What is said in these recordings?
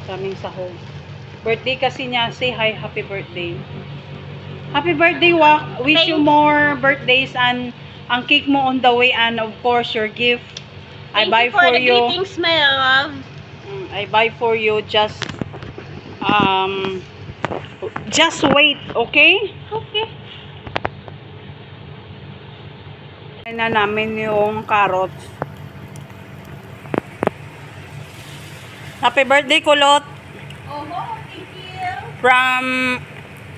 Kaming sahog. Birthday kasi niya. Say hi, happy birthday. Happy birthday, Wak. Wish you more birthdays and ang cake mo on the way and of course your gift. I buy for you. Thank you for the greetings, my love. I buy for you. Just wait, okay? Okay. Kain na namin yung carrots. Happy birthday, Kulot. Oh, thank you. From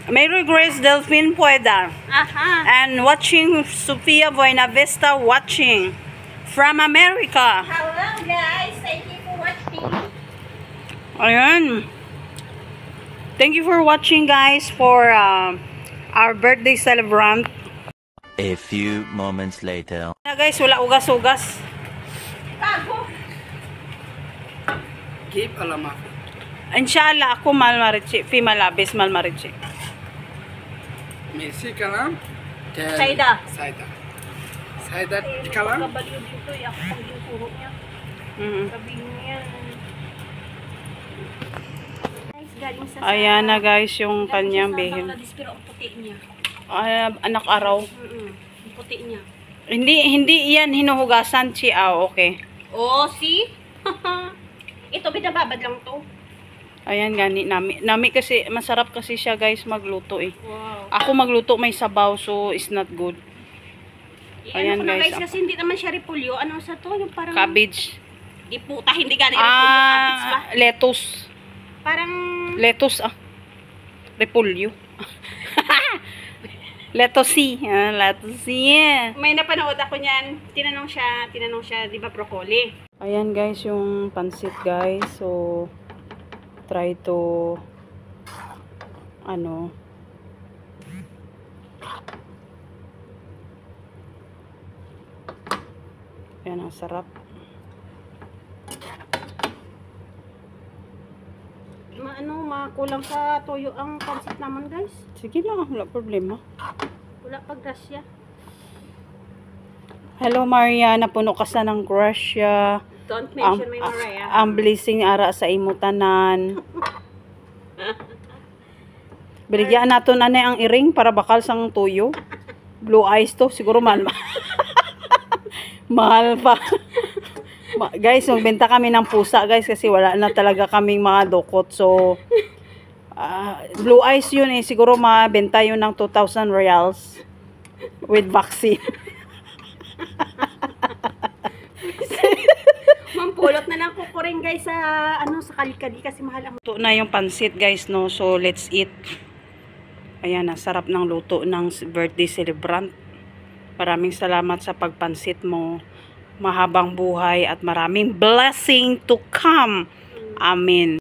Mary Grace Delphine Pueda. Aha. And watching Sofia Buenavista watching from America. Hello, guys. Thank you for watching. Ayan. Thank you for watching, guys, for our birthday celebrant. A few moments later. Na guys, wala ugas-ugas. Bago. Keep alama. Inshallah, ako malmarichi. Fi malabis malmarichi. Messi kalam. Saida. Saida. Saida kalam. Kabaliw dito. Ako pang tuturo niya. Sabihin niya. Guys, galing sa Ayan na guys, yung kanyang behel. Pero ang puti niya. Anak araw. Ang puti niya. Hindi yan hinuhugasan, okay. Oh, see? Ito, binababad lang to. Ayan, gani. Nami kasi, masarap kasi siya guys magluto eh. Wow. Ako magluto may sabaw, so it's not good. Ayan, Ano ko na guys, guys, kasi hindi naman siya repolyo. Ano sa to? Yung parang... Cabbage. Di puta, hindi gano'n repolyo. Cabbage ba? Lettuce. Parang... Lettuce, repolyo. Lettuce. Lettuce, yeah. May napanood ako niyan. Tinanong siya, di ba broccoli? Ayan guys, yung pansit guys. So, try to, ayan, ang sarap. Makulang sa toyo ang pansit naman guys. Sige lang, wala problema. Wala pag grasya. Hello Maria, napuno ka sa ng grasya. Don't mention my Maria. Ang blessing ara sa imutanan. Biligyan nato na ang iring para bakal sang tuyo. Blue eyes to, siguro mahal. Mahal pa. Guys, magbenta kami ng pusa guys kasi wala na talaga kaming mga dokot. So, blue eyes yun eh. Siguro mabenta yun ng 2,000 reals with vaccine. Mampulot na lang ko rin guys sa sa kalikali kasi mahal ang... Luto na yung pansit guys, no? So, let's eat. Ayan, sarap ng luto ng birthday celebrant. Maraming salamat sa pagpansit mo. Mahabang buhay at maraming blessing to come. Amen.